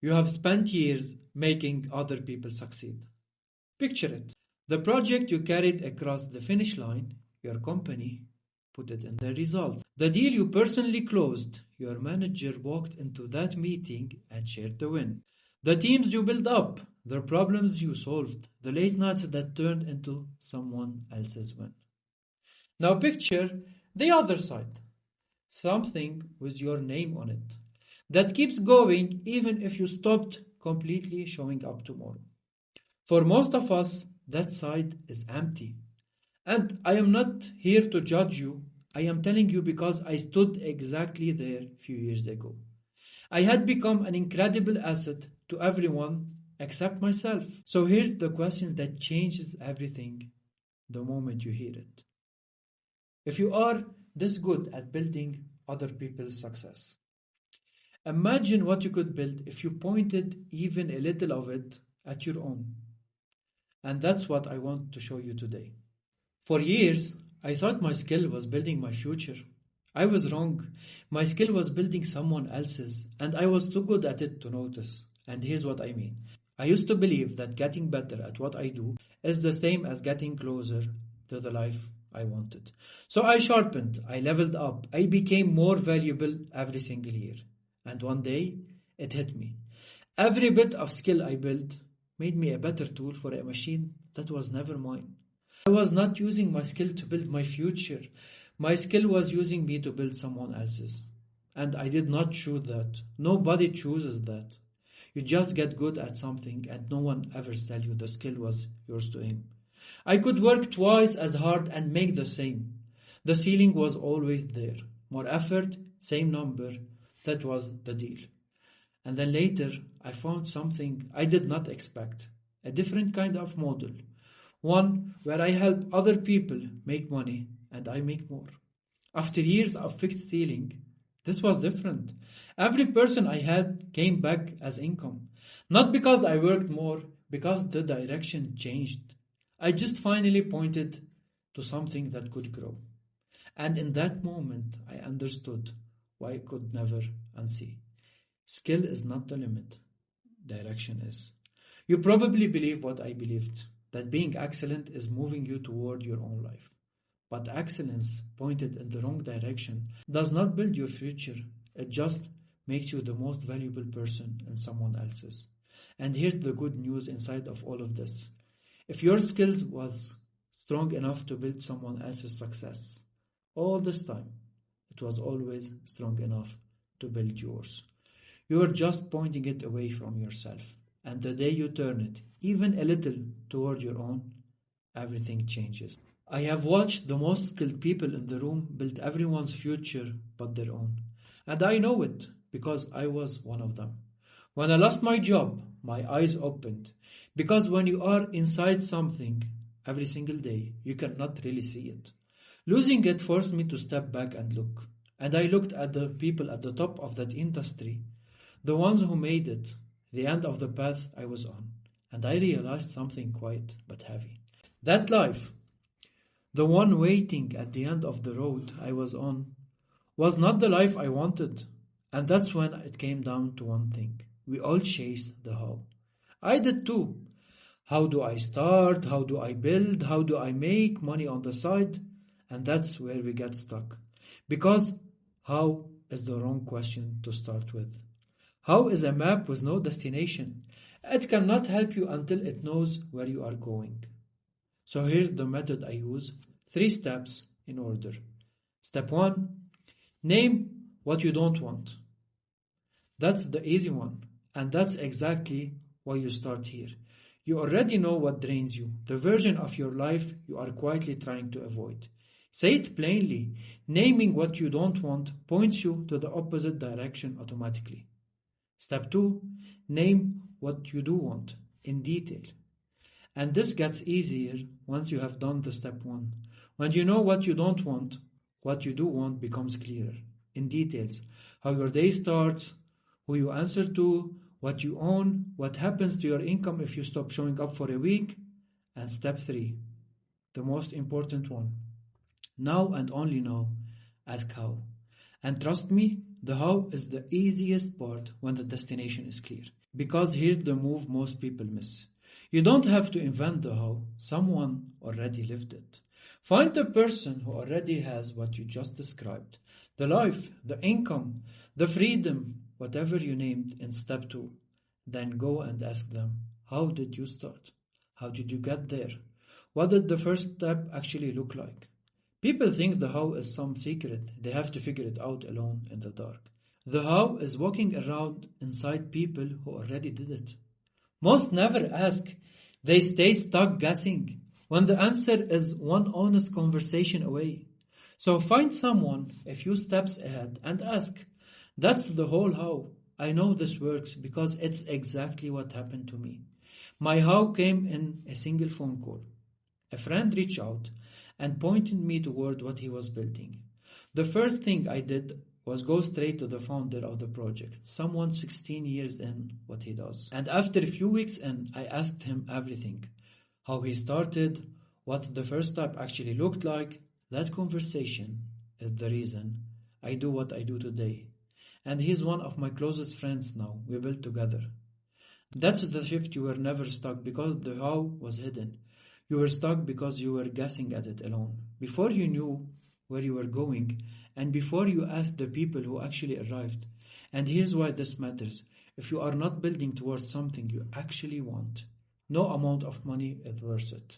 You have spent years making other people succeed. Picture it. The project you carried across the finish line, your company put it in the results. The deal you personally closed, your manager walked into that meeting and shared the win. The teams you built up, the problems you solved, the late nights that turned into someone else's win. Now picture the other side. Something with your name on it that keeps going even if you stopped completely showing up tomorrow. For most of us, that side is empty. And I am not here to judge you. I am telling you because I stood exactly there a few years ago. I had become an incredible asset to everyone except myself. So here's the question that changes everything the moment you hear it. If you are this good at building other people's success, imagine what you could build if you pointed even a little of it at your own. And that's what I want to show you today. For years, I thought my skill was building my future. I was wrong. My skill was building someone else's, and I was too good at it to notice. And here's what I mean. I used to believe that getting better at what I do is the same as getting closer to the life I wanted. So I sharpened, I leveled up, I became more valuable every single year. And one day, it hit me. Every bit of skill I built made me a better tool for a machine that was never mine. I was not using my skill to build my future. My skill was using me to build someone else's. And I did not choose that. Nobody chooses that. You just get good at something and no one ever tells you the skill was yours to aim. I could work twice as hard and make the same. The ceiling was always there. More effort, same number. That was the deal. And then later, I found something I did not expect. A different kind of model. One where I help other people make money and I make more. After years of fixed ceiling, this was different. Every person I helped came back as income. Not because I worked more, because the direction changed. I just finally pointed to something that could grow. And in that moment, I understood why I could never unsee. Skill is not the limit. Direction is. You probably believe what I believed, that being excellent is moving you toward your own life. But excellence pointed in the wrong direction does not build your future. It just makes you the most valuable person in someone else's. And here's the good news inside of all of this. If your skills was strong enough to build someone else's success, all this time, it was always strong enough to build yours. You are just pointing it away from yourself. And the day you turn it, even a little, toward your own, everything changes. I have watched the most skilled people in the room build everyone's future but their own. And I know it because I was one of them. When I lost my job, my eyes opened. Because when you are inside something every single day, you cannot really see it. Losing it forced me to step back and look. And I looked at the people at the top of that industry, the ones who made it, the end of the path I was on. And I realized something quiet but heavy. That life, the one waiting at the end of the road I was on, was not the life I wanted. And that's when it came down to one thing. We all chase the how. I did too. How do I start? How do I build? How do I make money on the side? And that's where we get stuck. Because how is the wrong question to start with. How is a map with no destination? It cannot help you until it knows where you are going. So here's the method I use. 3 steps in order. Step 1. Name what you don't want. That's the easy one. And that's exactly why you start here. You already know what drains you, the version of your life you are quietly trying to avoid. Say it plainly. Naming what you don't want points you to the opposite direction automatically. Step 2. Name what you do want in detail. And this gets easier once you have done the step 1. When you know what you don't want, what you do want becomes clearer. In details. How your day starts, who you answer to, what you own, what happens to your income if you stop showing up for a week. And step 3. The most important one. Now and only now, ask how. And trust me, the how is the easiest part when the destination is clear. Because here's the move most people miss. You don't have to invent the how, someone already lived it. Find the person who already has what you just described, the life, the income, the freedom, whatever you named in step 2. Then go and ask them, how did you start? How did you get there? What did the first step actually look like? People think the how is some secret, they have to figure it out alone in the dark. The how is walking around inside people who already did it. Most never ask, they stay stuck guessing when the answer is one honest conversation away. So find someone a few steps ahead and ask. That's the whole how. I know this works because it's exactly what happened to me. My how came in a single phone call. A friend reached out and pointed me toward what he was building. The first thing I did was go straight to the founder of the project, someone 16 years in what he does. And after a few weeks in, I asked him everything. How he started, what the first step actually looked like. That conversation is the reason I do what I do today. And he's one of my closest friends now. We built together. That's the shift. You were never stuck because the how was hidden. You were stuck because you were guessing at it alone. Before you knew where you were going and before you asked the people who actually arrived. And here's why this matters. If you are not building towards something you actually want, no amount of money is worth it.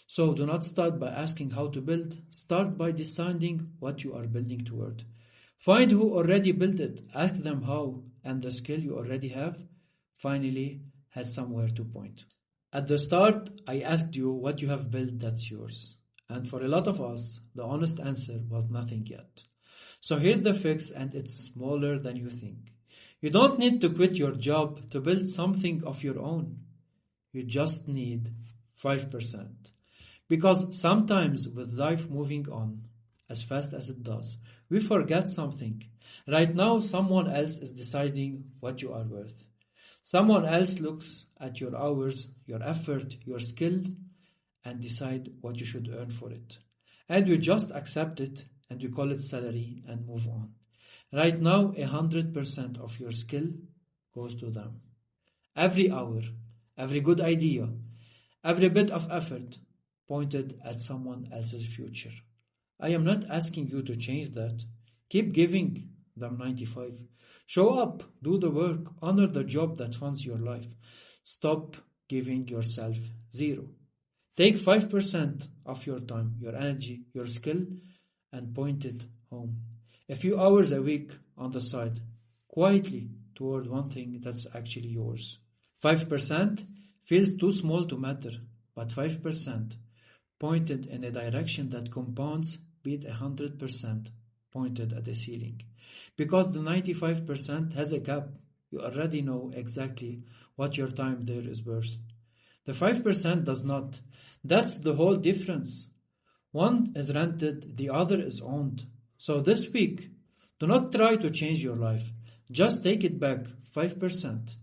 So do not start by asking how to build. Start by deciding what you are building toward. Find who already built it. Ask them how, and the skill you already have finally has somewhere to point. At the start, I asked you what you have built that's yours. And for a lot of us, the honest answer was nothing yet. So here's the fix, and it's smaller than you think. You don't need to quit your job to build something of your own. You just need 5%. Because sometimes with life moving on as fast as it does, we forget something. Right now, someone else is deciding what you are worth. Someone else looks at your hours, your effort, your skills, and decide what you should earn for it. And you just accept it and you call it salary and move on. Right now, 100% of your skill goes to them. Every hour, every good idea, every bit of effort pointed at someone else's future. I am not asking you to change that. Keep giving them 95. Show up, do the work, honor the job that funds your life. Stop giving yourself 0. Take 5% of your time, your energy, your skill, and point it home. A few hours a week on the side, quietly toward one thing that's actually yours. 5% feels too small to matter, but 5% pointed in a direction that compounds beat 100% pointed at the ceiling. Because the 95% has a gap, you already know exactly what your time there is worth. The 5% does not. That's the whole difference. One is rented, the other is owned. So this week, do not try to change your life. Just take it back 5%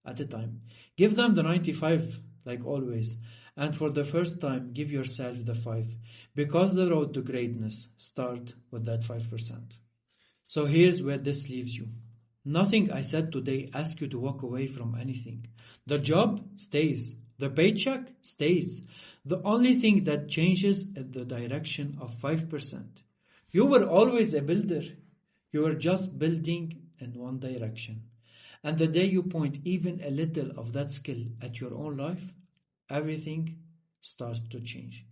at a time. Give them the 95 like always. And for the first time, give yourself the 5. Because the road to greatness starts with that 5%. So here's where this leaves you. Nothing I said today asks you to walk away from anything. The job stays. The paycheck stays. The only thing that changes is the direction of 5%. You were always a builder. You were just building in one direction. And the day you point even a little of that skill at your own life, everything starts to change.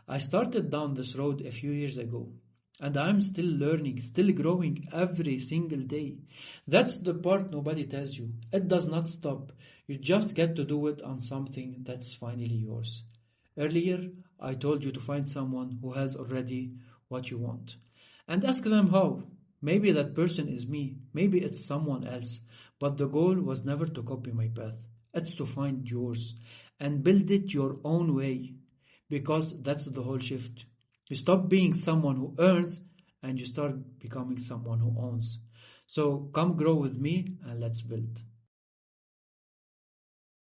I started down this road a few years ago. And I'm still learning, still growing every single day. That's the part nobody tells you. It does not stop. You just get to do it on something that's finally yours. Earlier, I told you to find someone who has already what you want. And ask them how. Maybe that person is me. Maybe it's someone else. But the goal was never to copy my path. It's to find yours and build it your own way. Because that's the whole shift. You stop being someone who earns and you start becoming someone who owns. So come grow with me and let's build.